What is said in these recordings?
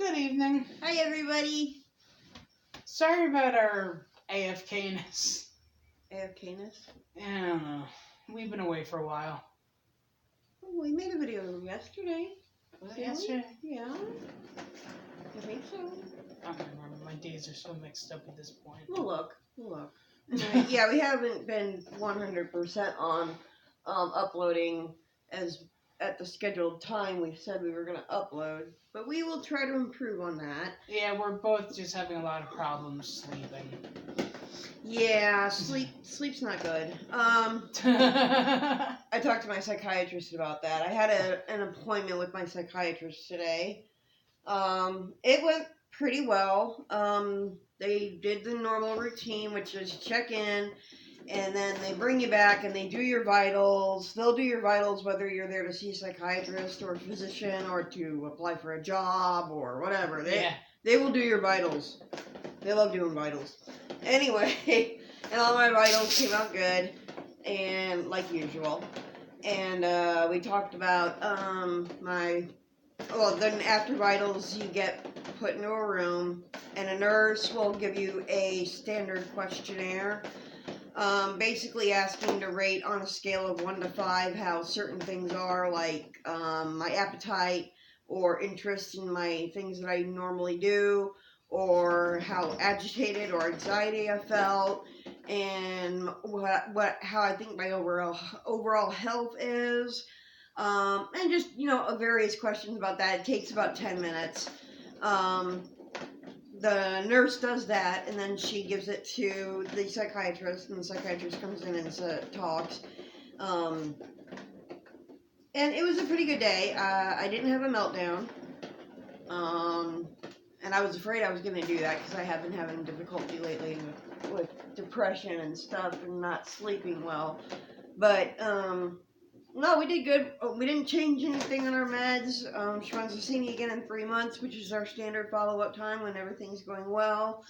Good evening. Hi, everybody. Sorry about our AFKness. AFKness? I don't know. We've been away for a while. Oh, we made a video yesterday. Was it yesterday? Yeah. I think so. I don't remember. My days are so mixed up at this point. We'll look. Yeah, we haven't been 100% on uploading as at the scheduled time we said we were going to upload, but we will try to improve on that. Yeah, we're both just having a lot of problems sleeping. Yeah, sleep's not good. I talked to my psychiatrist about that. I had an appointment with my psychiatrist today. It went pretty well. They did the normal routine, which is check in, and then they bring you back and they do your vitals. They'll do your vitals whether you're there to see a psychiatrist or a physician or to apply for a job or whatever. They will do your vitals. They love doing vitals. Anyway, and all my vitals came out good, and like usual. And we talked about then after vitals you get put into a room, and a nurse will give you a standard questionnaire, basically asking to rate on a scale of 1 to 5 how certain things are, like my appetite or interest in my things that I normally do, or how agitated or anxiety I felt, and how I think my overall health is, and just various questions about that. It takes about 10 minutes. The nurse does that, and then she gives it to the psychiatrist, and the psychiatrist comes in and talks. And it was a pretty good day. I didn't have a meltdown. And I was afraid I was going to do that because I have been having difficulty lately with depression and stuff and not sleeping well. But, no, we did good. We didn't change anything on our meds. She wants to see me again in 3 months, which is our standard follow-up time when everything's going well.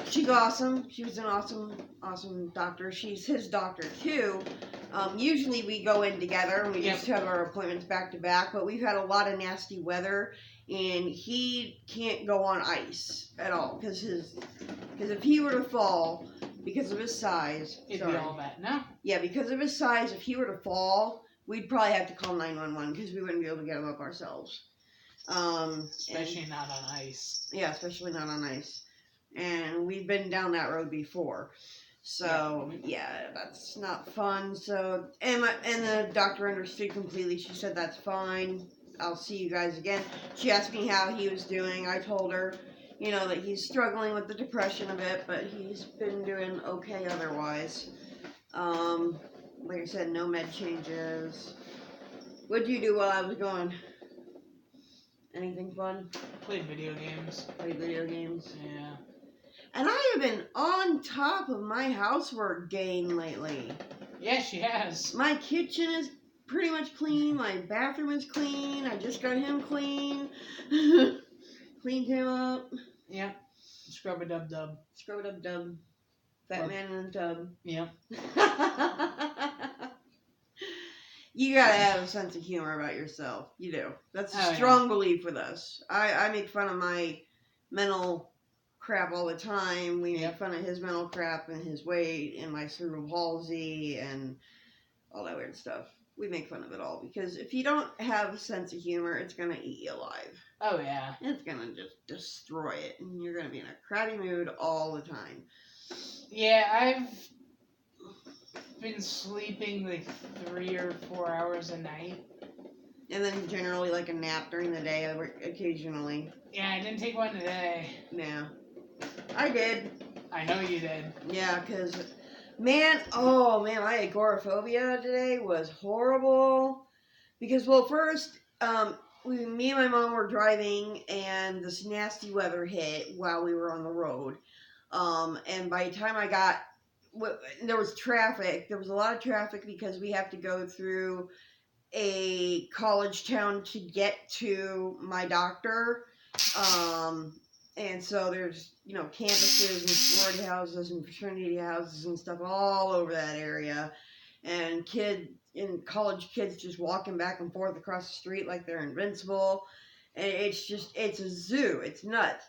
She's awesome. She was an awesome doctor. She's his doctor, too. Usually we go in together and we just have our appointments back to back, but we've had a lot of nasty weather, and he can't go on ice at all because if he were to fall because of his size, it'd be all bad. No? Yeah, because of his size, if he were to fall, we'd probably have to call 911 because we wouldn't be able to get him up ourselves. Especially not on ice. Yeah, especially not on ice. And we've been down that road before. So, yeah, that's not fun. So, and the doctor understood completely. She said, that's fine. I'll see you guys again. She asked me how he was doing. I told her, that he's struggling with the depression a bit, but he's been doing okay otherwise. Like I said, no med changes. What'd you do while I was gone? Anything fun? Played video games. Yeah. And I have been on top of my housework game lately. Yeah, she has. My kitchen is pretty much clean. My bathroom is clean. I just got him clean. Cleaned him up. Yeah. Scrub-a-dub-dub. Scrub-a-dub-dub. Fat man in a tub. Yep. You gotta have a sense of humor about yourself. You do. That's a strong belief with us. I make fun of my mental crap all the time. We make fun of his mental crap and his weight and my cerebral palsy and all that weird stuff. We make fun of it all because if you don't have a sense of humor, it's gonna eat you alive. Oh yeah. It's gonna just destroy it, and you're gonna be in a crabby mood all the time. Yeah, I've been sleeping like 3 or 4 hours a night. And then generally like a nap during the day occasionally. Yeah, I didn't take one today. Yeah. I did. I know you did. Yeah, because, my agoraphobia today was horrible. Because, first, me and my mom were driving, and this nasty weather hit while we were on the road. And by the time there was traffic. There was a lot of traffic because we have to go through a college town to get to my doctor. And so there's, campuses and sorority houses and fraternity houses and stuff all over that area. And college kids just walking back and forth across the street like they're invincible. And it's a zoo. It's nuts.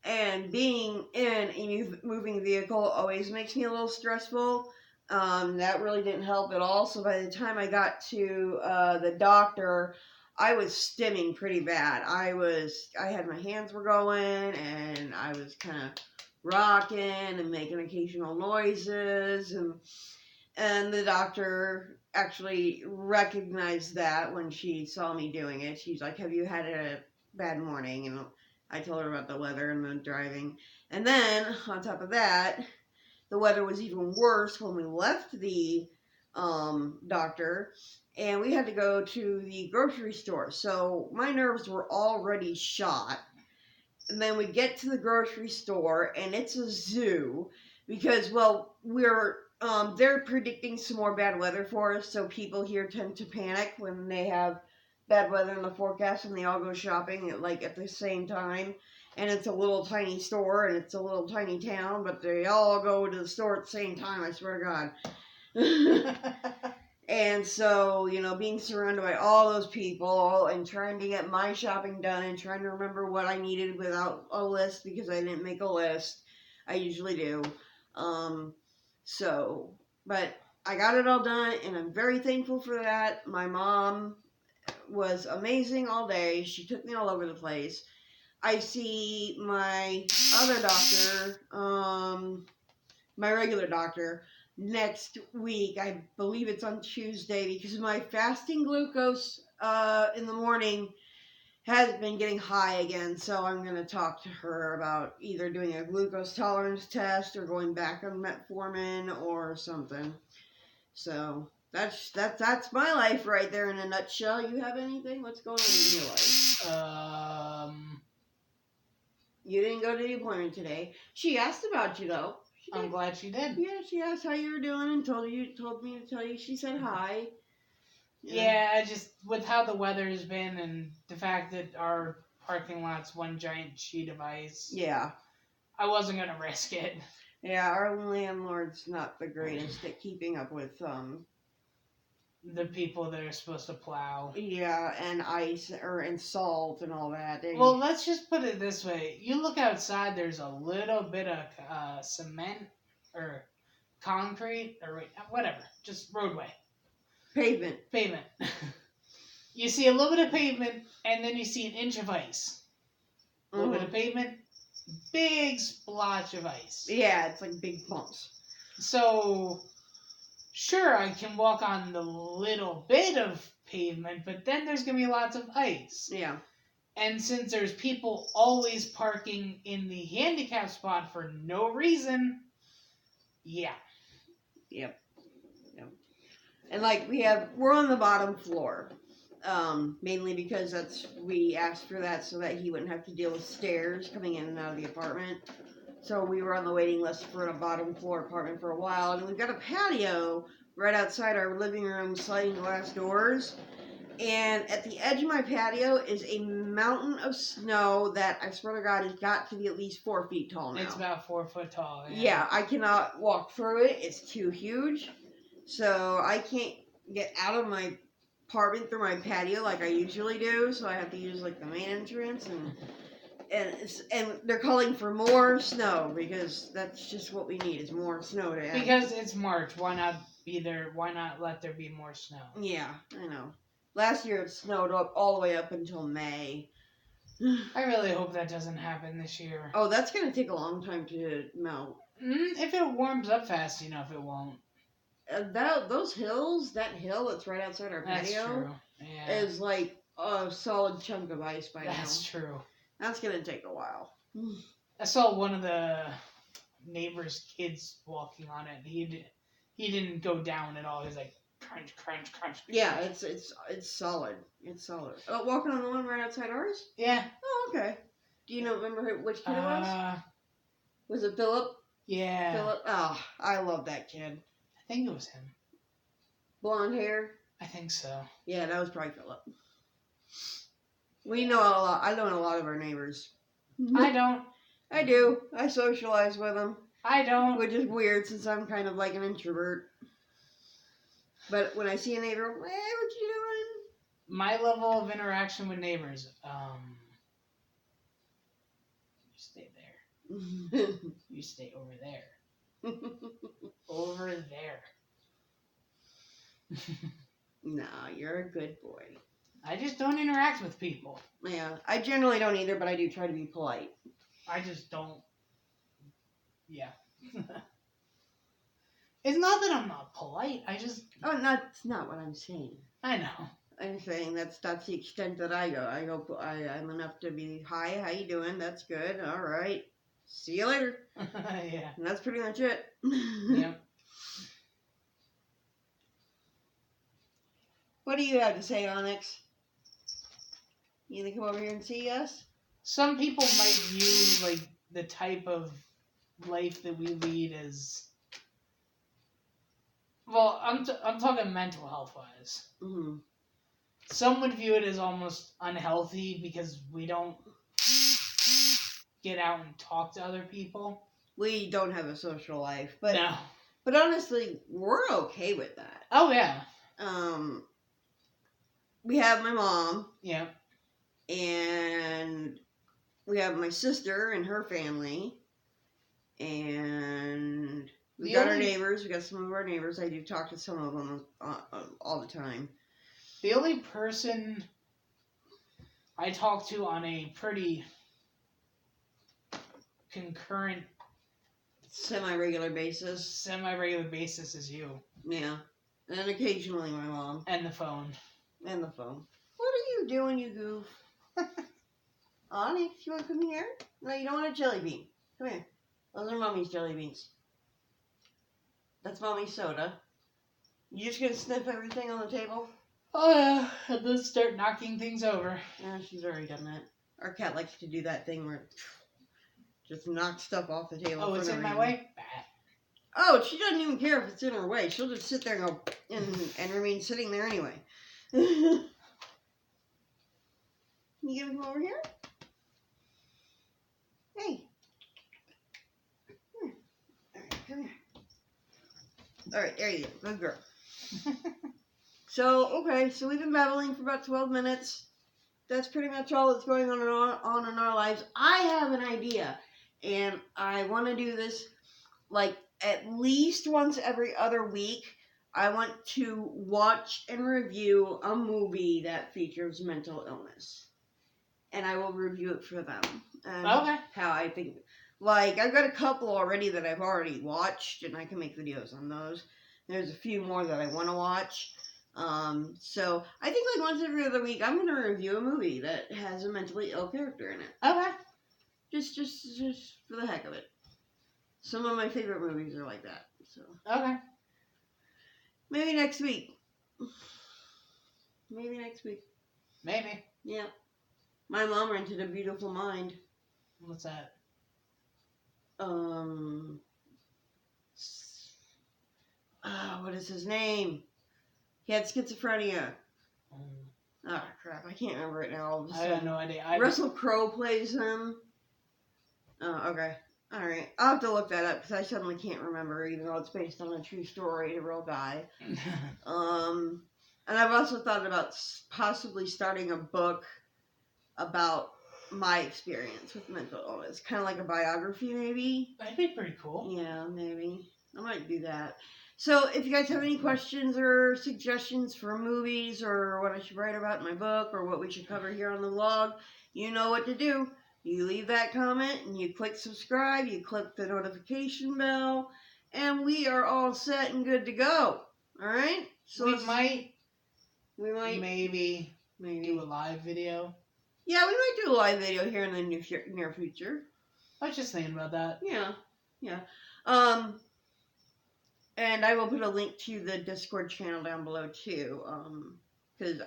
And being in a moving vehicle always makes me a little stressful. That really didn't help at all. So by the time I got to the doctor, I was stimming pretty bad. I had my hands were going, and I was kind of rocking and making occasional noises, and the doctor actually recognized that when she saw me doing it. She's like, "Have you had a bad morning?" And I told her about the weather and the driving. And then on top of that, the weather was even worse when we left the doctor, and we had to go to the grocery store. So my nerves were already shot. And then we get to the grocery store, and it's a zoo because, well, they're predicting some more bad weather for us. So people here tend to panic when they have bad weather in the forecast, and they all go shopping at the same time. And it's a little tiny store, and it's a little tiny town, but they all go to the store at the same time, I swear to God. And so, being surrounded by all those people and trying to get my shopping done and trying to remember what I needed without a list because I didn't make a list. I usually do. But I got it all done, and I'm very thankful for that. My mom was amazing all day. She took me all over the place. I see my other doctor, my regular doctor, next week. I believe it's on Tuesday because my fasting glucose in the morning has been getting high again. So I'm going to talk to her about either doing a glucose tolerance test or going back on metformin or something. So that's my life right there in a nutshell. You have anything? What's going on in your life? You didn't go to the appointment today. She asked about you though. I'm glad she did. Yeah, she asked how you were doing and told me to tell you. She said hi. Yeah, I just, with how the weather has been and the fact that our parking lot's one giant sheet of ice. Yeah. I wasn't going to risk it. Yeah, our landlord's not the greatest at keeping up with, the people that are supposed to plow. Yeah, and ice, and salt and all that. Well, let's just put it this way. You look outside, there's a little bit of cement or concrete or whatever. Just roadway. Pavement. You see a little bit of pavement, and then you see an inch of ice. A little bit of pavement, big splotch of ice. Yeah, it's like big bumps. So, sure, I can walk on the little bit of pavement, but then there's going to be lots of ice. Yeah. And since there's people always parking in the handicap spot for no reason, yeah. Yep. And we're on the bottom floor, mainly because we asked for that so that he wouldn't have to deal with stairs coming in and out of the apartment. So we were on the waiting list for a bottom floor apartment for a while, and we've got a patio right outside our living room, sliding glass doors. And at the edge of my patio is a mountain of snow that I swear to God has got to be at least 4 feet tall now. It's about 4 foot tall. Yeah, I cannot walk through it. It's too huge. So I can't get out of my apartment through my patio like I usually do. So I have to use the main entrance, and they're calling for more snow because that's just what we need is more snow to add. Because it's March. Why not be there? Why not let there be more snow? Yeah, I know. Last year it snowed all the way up until May. I really hope that doesn't happen this year. Oh, that's going to take a long time to melt. If it warms up fast enough, it won't. Those hills, that hill that's right outside our patio, is like a solid chunk of ice by now. That's true. That's going to take a while. I saw one of the neighbor's kids walking on it. He didn't go down at all. He was like, crunch, crunch, crunch. Yeah, it's solid. It's solid. Oh, walking on the one right outside ours? Yeah. Oh, okay. Do you remember which kid it was? Was it Philip? Yeah. Philip? Oh, I love that kid. I think it was him. Blonde hair? I think so. Yeah, that was probably Philip. We know a lot. I know a lot of our neighbors. I don't. I do. I socialize with them. I don't. Which is weird since I'm kind of like an introvert. But when I see a neighbor, hey, what you doing? My level of interaction with neighbors, You stay over there. Over there. No, you're a good boy. I just don't interact with people. Yeah, I generally don't either, but I do try to be polite. I just don't. Yeah. It's not that I'm not polite. I just. Oh, that's not what I'm saying. I know. I'm saying that's the extent that I go. I'm enough to be, hi, how you doing? That's good. All right. See you later. Yeah. And that's pretty much it. Yep. What do you have to say, Onyx? You gonna come over here and see us? Some people might view like the type of life that we lead as. Well, I'm talking mental health wise. Mm-hmm. Some would view it as almost unhealthy because we don't get out and talk to other people. We don't have a social life, but No. But honestly, we're okay with that. Oh yeah. We have my mom. Yeah. And we have my sister and her family. And we got our neighbors. We got some of our neighbors. I do talk to some of them all the time. The only person I talk to on a pretty concurrent, semi-regular basis is you. Yeah. And occasionally my mom. And the phone. What are you doing, you goof? Onyx, you want to come here? No, you don't want a jelly bean. Come here. Those are Mommy's jelly beans. That's Mommy's soda. You just gonna sniff everything on the table? Oh yeah, and then start knocking things over. Yeah, she's already done that. Our cat likes to do that thing where just knock stuff off the table. Oh, it's in my way? Bad. Oh, she doesn't even care if it's in her way. She'll just sit there and go and remain sitting there anyway. You gonna come over here? Hey. Come here. Alright, there you go. Good girl. So we've been babbling for about 12 minutes. That's pretty much all that's going on in our lives. I have an idea, and I want to do this like at least once every other week. I want to watch and review a movie that features mental illness. And I will review it for them. And okay. How I think. Like, I've got a couple already that I've already watched, and I can make videos on those. There's a few more that I want to watch. So I think like once every other week, I'm going to review a movie that has a mentally ill character in it. Okay. Just for the heck of it. Some of my favorite movies are like that. So. Okay. Maybe next week. Maybe. Yeah. My mom rented A Beautiful Mind. What's that? What is his name? He had schizophrenia. Oh, crap. I can't remember it now. All of a sudden. I have no idea. Russell Crowe plays him. Oh, okay. All right. I'll have to look that up because I suddenly can't remember, even though it's based on a true story, a real guy. And I've also thought about possibly starting a book about my experience with mental illness. Kind of like a biography, maybe. That'd be pretty cool. Yeah, maybe. I might do that. So, if you guys have any questions or suggestions for movies or what I should write about in my book or what we should cover here on the vlog, you know what to do. You leave that comment and you click subscribe, you click the notification bell, and we are all set and good to go. Alright? So we might maybe do a live video. Yeah, we might do a live video here in the near future. I was just thinking about that. Yeah. And I will put a link to the Discord channel down below too. Because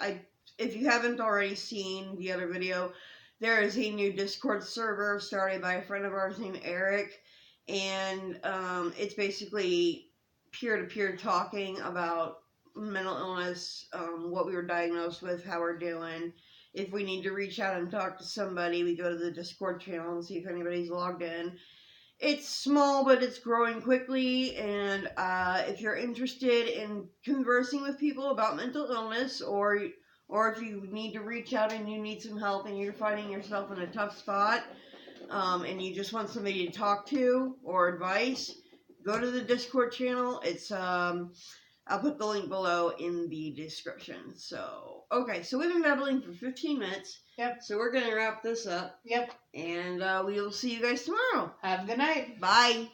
if you haven't already seen the other video, there is a new Discord server started by a friend of ours named Eric. And it's basically peer-to-peer talking about mental illness, what we were diagnosed with, how we're doing. If we need to reach out and talk to somebody, we go to the Discord channel and see if anybody's logged in. It's small, but it's growing quickly, and if you're interested in conversing with people about mental illness, or if you need to reach out and you need some help and you're finding yourself in a tough spot, and you just want somebody to talk to or advice, go to the Discord channel. It's I'll put the link below in the description. So, okay, so we've been babbling for 15 minutes. Yep. So we're going to wrap this up. Yep. And we will see you guys tomorrow. Have a good night. Bye.